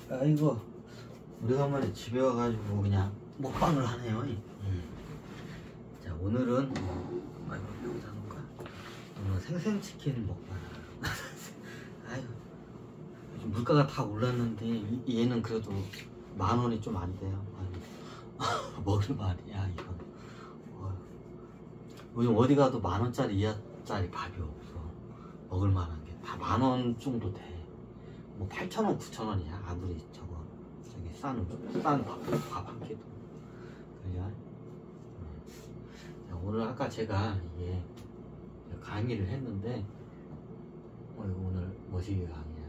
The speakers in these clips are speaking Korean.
아이고, 오래간만에 집에 와가지고 그냥 먹방을 하네요. 자, 오늘은 아이고, 여기다 놓을까? 오늘 생생치킨 먹방. 아이고, 요즘 물가가 다 올랐는데 얘는 그래도 10,000원이 좀 안 돼요. 먹을 말이야 이건. 요즘 어디 가도 10,000원짜리 이하짜리 밥이 없어. 먹을 만한 게 다 10,000원 정도 돼. 뭐 8,000원, 9,000원이야 아무리 저거 저기 싼 밥 한 끼도. 그래야. 오늘 아까 제가 이게 강의를 했는데 오늘 뭐시기 강의야.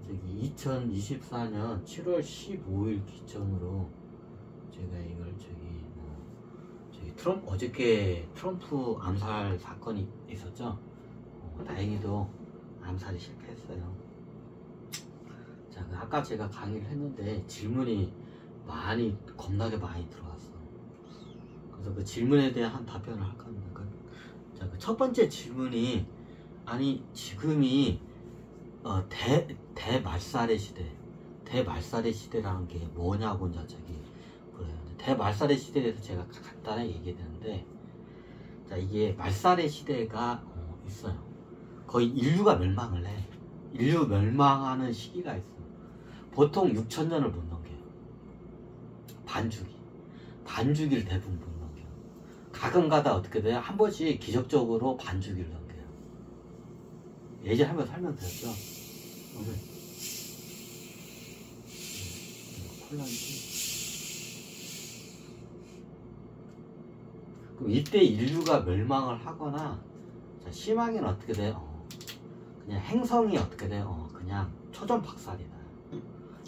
저기 2024년 7월 15일 기점으로 제가 이걸 저기 어저께 트럼프 암살 사건이 있었죠. 다행히도 암살이 실패했어요. 자, 아까 제가 강의를 했는데 질문이 겁나게 많이 들어왔어. 그래서 그 질문에 대한 답변을 할까 합니다. 자, 그 첫 번째 질문이, 아니 지금이 대말살의 시대, 대말살의 시대라는 게 뭐냐고 이제 저기 그래요. 대말살의 시대에 대해서 제가 간단하게 얘기했는데, 자, 이게 말살의 시대가 있어요. 거의 인류가 멸망을 해. 인류 멸망하는 시기가 있어. 보통 6,000년을 못 넘겨요. 반주기를 대부분 못 넘겨요. 가끔가다 어떻게 돼요? 한 번씩 기적적으로 반주기를 넘겨요. 예전에 한번 설명드렸죠. 오늘 콜라인지. 그럼 이때 인류가 멸망을 하거나, 자, 심하게는 어떻게 돼요? 그냥 행성이 어떻게 돼요? 그냥 초전박살이다.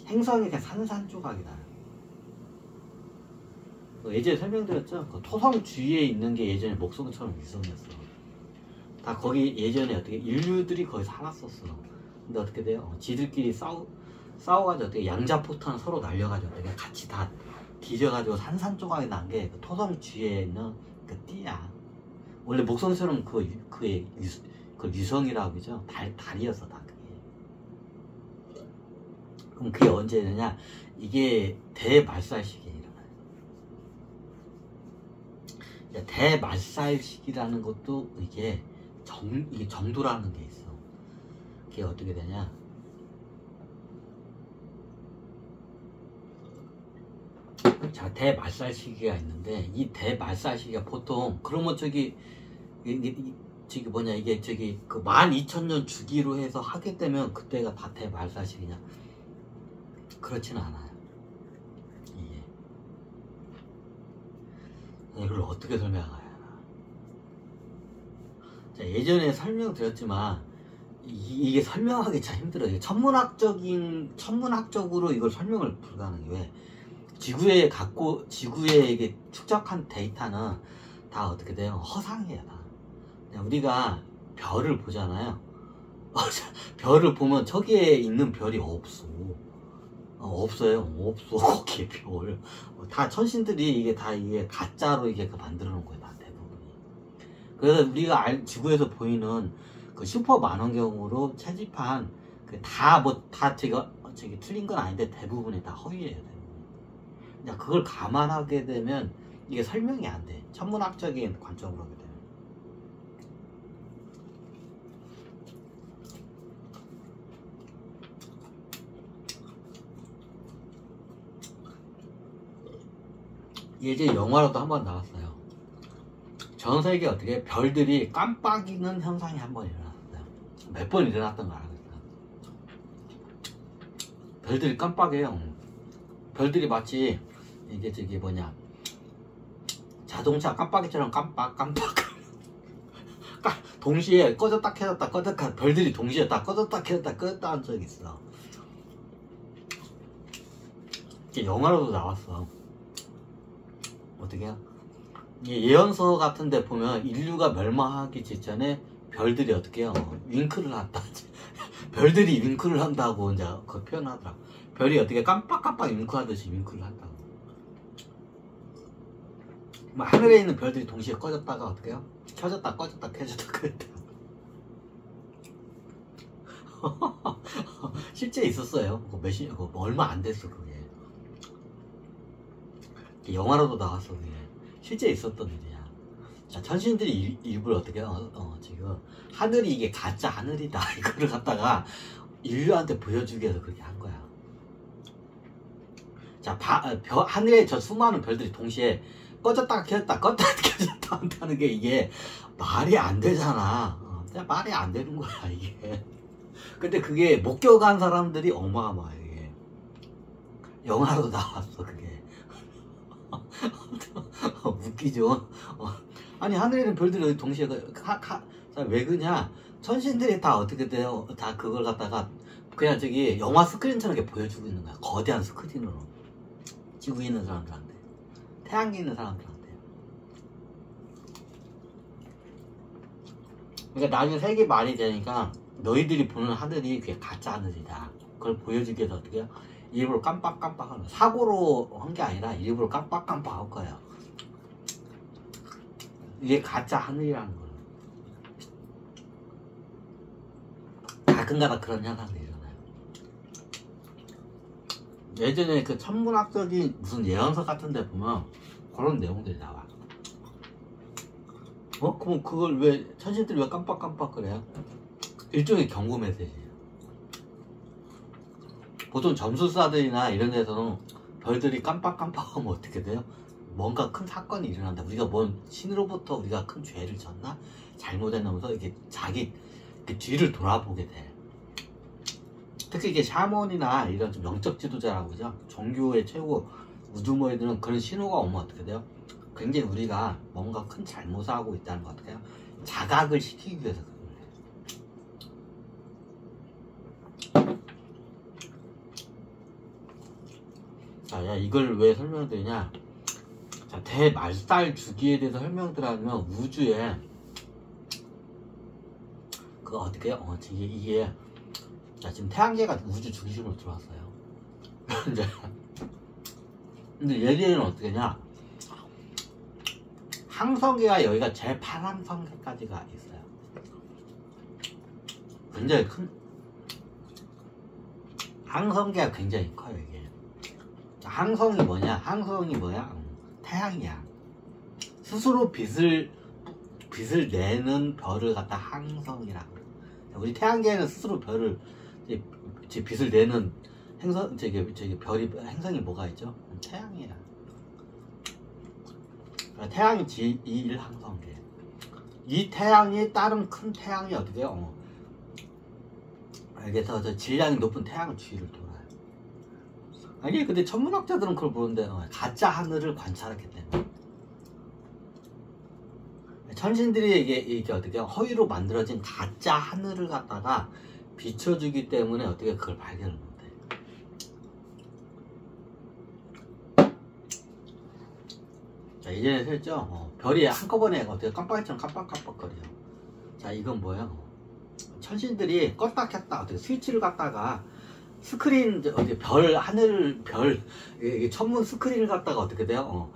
행성이 그냥 산산조각이다. 예전에 설명드렸죠? 그 토성 주위에 있는 게 예전에 목성처럼 위성이었어. 다 거기 예전에 어떻게 인류들이 거기 살았었어. 근데 어떻게 돼요? 지들끼리 싸워가지고 어떻게 양자포탄 서로 날려가지고 어떻게 같이 다 뒤져가지고 산산조각이 난 게 그 토성 주위에 있는 그 띠야. 원래 목성처럼 그게 유성이라고 그러죠. 달이었어 다 그게. 그럼 그게 언제 되냐? 이게 대말살 시기에 일어나요. 대말살 시기라는 것도 이게 정도라는 게 있어. 그게 어떻게 되냐? 자, 대말살 시기가 있는데, 이 대말살 시기가 보통 그러면 저기 뭐냐, 이게 저기 그 12,000년 주기로 해서 하게 되면 그때가 다 대말살 시기냐? 그렇지는 않아요. 이걸 어떻게 설명해야 하나? 자, 예전에 설명드렸지만 이게 설명하기 참 힘들어요. 천문학적으로 이걸 설명을 불가능해. 왜? 지구에 이게 축적한 데이터는 다 어떻게 돼요? 허상이야. 다. 우리가 별을 보잖아요. 별을 보면 저기에 있는 별이 없어. 없어요. 없어. 거기에 별. 다 천신들이 이게 가짜로 이게 만들어 놓은 거예요. 다 대부분이. 그래서 우리가 지구에서 보이는 그 슈퍼 만원경으로 채집한 다 저기 틀린 건 아닌데 대부분이 다 허위예요. 대부분. 그걸 감안하게 되면 이게 설명이 안 돼. 천문학적인 관점으로 하게 되면. 예전에 영화로도 한번 나왔어요. 전 세계 어떻게 별들이 깜빡이는 현상이 한번 일어났어요. 몇 번 일어났던 거 알아요. 별들이 깜빡해요. 별들이 마치 이게 저기 뭐냐, 자동차 깜빡이처럼 깜빡 동시에 꺼졌다 켜졌다 꺼졌다, 별들이 동시에 다 꺼졌다 켜졌다 껐다 한 적이 있어. 이게 영화로도 나왔어. 어떻게 해요? 예언서 같은 데 보면 인류가 멸망하기 직전에 별들이 어떻게 해요? 윙크를 한다. 별들이 윙크를 한다고 이제 그 표현하더라고. 별이 어떻게 깜빡깜빡 윙크하듯이 윙크를 한다고. 하늘에 있는 별들이 동시에 꺼졌다가 어떻게 해요? 켜졌다 꺼졌다 켜졌다 켜졌다. 실제 있었어요. 얼마 안 됐어 그게. 영화로도 나왔어 그게. 실제 있었던 일이야. 자, 천신들이 일부러 어떻게 지금 하늘이 이게 가짜 하늘이다 이거를 갖다가 인류한테 보여주기 위해서 그렇게 한 거야. 자, 하늘에 저 수많은 별들이 동시에 꺼졌다가 켜졌다 껐다가 켜졌다 한다는 게 이게 말이 안 되잖아. 그냥 말이 안 되는 거야 이게. 근데 그게 목격한 사람들이 어마어마해. 이게 영화로 나왔어 그게. 웃기죠. 아니 하늘에 있는 별들이 동시에 왜 그냐, 천신들이 다 어떻게 돼요? 다 그걸 갖다가 그냥 저기 영화 스크린처럼 이렇게 보여주고 있는 거야. 거대한 스크린으로 지구에 있는 사람들한테, 태양계에 있는 사람들한테. 그러니까 나중에 세계 말이 되니까 너희들이 보는 하늘이 그게 가짜 하늘이다. 그걸 보여주기 위해서 어떻게 해요? 일부러 깜빡깜빡 하는, 사고로 한 게 아니라 일부러 깜빡깜빡 할 거예요. 이게 가짜 하늘이라는 거예요. 가끔가다 그런 현상들이 일어나요. 예전에 그 천문학적인 무슨 예언서 같은 데 보면 그런 내용들이 나와. 그럼 그걸 왜 천신들이 왜 깜빡깜빡 그래요? 일종의 경고 메시지예요. 보통 점술사들이나 이런 데서는 별들이 깜빡깜빡하면 어떻게 돼요? 뭔가 큰 사건이 일어난다. 우리가 뭔 신으로부터 우리가 큰 죄를 졌나? 잘못했나면서 이게 자기 뒤를 돌아보게 돼. 특히 이게 샤먼이나 이런 좀 영적 지도자라고 그죠? 종교의 최고 우두머리들은 그런 신호가 오면 어떻게 돼요? 굉장히 우리가 뭔가 큰 잘못을 하고 있다는 거 어떻게 해요? 자각을 시키기 위해서 그걸 해요. 자, 야, 이걸 왜 설명드리냐? 자, 대말살 주기에 대해서 설명드리면 우주에 그 어떻게 해요? 이게 자, 지금 태양계가 우주 중심으로 들어왔어요. 근데 얘네는 어떻게 냐? 항성계가 여기가 제8항성계까지가 있어요. 굉장히 큰 항성계가 굉장히 커요 이게. 항성이 뭐냐? 항성이 뭐야? 태양이야. 스스로 빛을 내는 별을 갖다 항성이라고. 우리 태양계는 스스로 빛을 내는 행성, 행성이 뭐가 있죠? 태양이야. 태양이 제2일 항성계. 이 태양이 다른 큰 태양이 어떻게 해요? 그래서 저 질량이 높은 태양을 주위를 돌아요. 아니 근데 천문학자들은 그걸 보는데 가짜 하늘을 관찰했기 때문에 천신들이 이게 어떻게 허위로 만들어진 가짜 하늘을 갖다가 비춰주기 때문에 어떻게 그걸 발견을 못해. 자, 예전에 했죠. 별이 한꺼번에 어떻게 깜빡이처럼 깜빡깜빡거려요. 자, 이건 뭐예요? 천신들이 껐다 켰다 어떻게 스위치를 갖다가 스크린 어디 이게 천문 스크린을 갖다가 어떻게 돼요?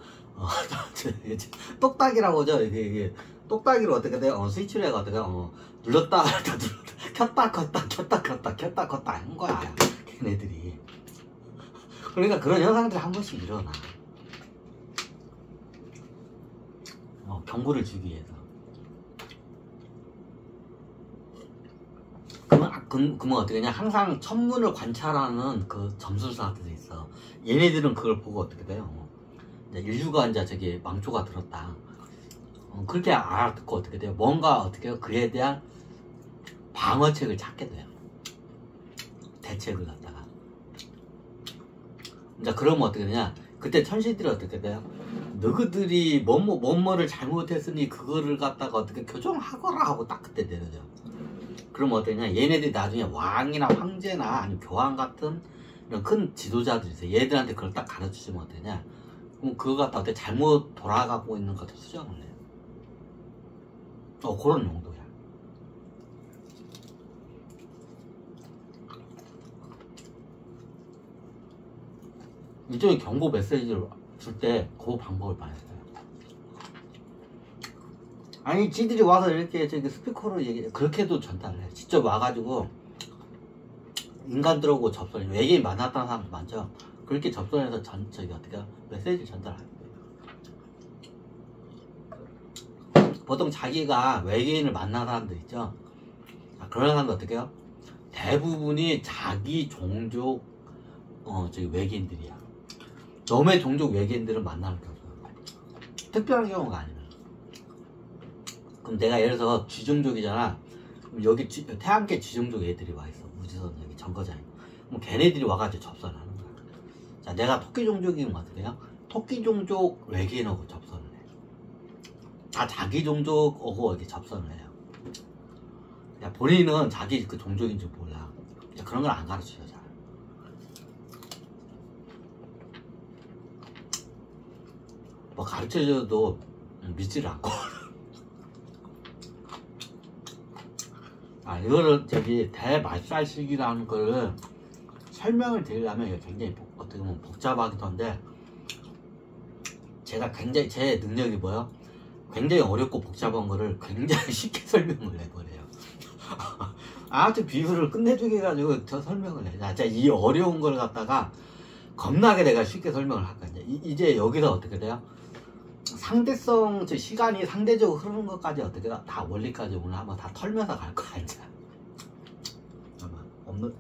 똑딱이라고 하죠. 이게 똑딱이로 어떻게 돼요? 스위치를 해가 어떻게 눌렀다 켰다 켰다 한 거야 걔네들이. 그러니까 그런 현상들이 한 번씩 일어나. 경고를 주기 위해서. 그러면 어떻게 냐? 항상 천문을 관찰하는 그 점술사들이 있어. 얘네들은 그걸 보고 어떻게 돼요? 이제 인류가 이제 저기 망조가 들었다. 그렇게 알아듣고 어떻게 돼요? 뭔가 어떻게 해요? 그에 대한 방어책을 찾게 돼요. 대책을 갖다가. 이제 그러면 어떻게 되냐? 그때 천신들이 어떻게 돼요? 너희들이 뭐를 잘못했으니 그거를 갖다가 어떻게 교정하거라 하고 딱 그때 내려져. 그러면 어떠냐? 얘네들이 나중에 왕이나 황제나 아니면 교황 같은 이런 큰 지도자들이 있어요. 얘들한테 그걸 딱 가르쳐주면 어떠냐? 그럼 그거 갖다 어떻게 잘못 돌아가고 있는 것을 수정을 해요. 그런 용도야. 일종의 경고 메시지를 줄 때 그 방법을 많이 써요. 아니 지들이 와서 이렇게 저기 스피커로 그렇게도 전달을 해. 직접 와가지고 인간들하고 접선, 외계인 만났다는 사람도 많죠. 그렇게 접선해서 저기 어떻게 메시지를 전달하는 거예요. 보통 자기가 외계인을 만난 사람들 있죠. 그런 사람들 어떻게 해요? 대부분이 자기 종족 저기 외계인들이야. 너의 종족 외계인들은 만나는 게 없어요. 특별한 경우가 아니면. 그럼 내가 예를 들어서 쥐종족이잖아. 그럼 여기 태양계 쥐종족 애들이 와 있어. 우주선 여기 정거장에. 그럼 걔네들이 와가지고 접선을 하는 거야. 자, 내가 토끼 종족이면 어떻게 해요? 토끼 종족 외계인하고 접선을 해. 다 자기 종족하고 이렇게 접선을 해요. 야, 본인은 자기 그 종족인 줄 몰라. 야, 그런 걸 안 가르쳐요, 잘. 뭐 가르쳐줘도 믿지를 않고. 아, 이거를 저기 대말살식이라는 거를 설명을 드리려면 이게 굉장히 어떻게 보면 복잡하기도 한데, 제가 굉장히 제 능력이 뭐요? 굉장히 어렵고 복잡한 거를 굉장히 쉽게 설명을 해버려요. 아주 비유를 끝내주게 해가지고 저 설명을 해. 자, 이 어려운 걸 갖다가 겁나게 내가 쉽게 설명을 할 거야. 이제 여기서 어떻게 돼요? 상대성, 저 시간이 상대적으로 흐르는 것까지 어떻게 다 원리까지 오늘 한번 다 털면서 갈 거야, 이제. 아마 없는,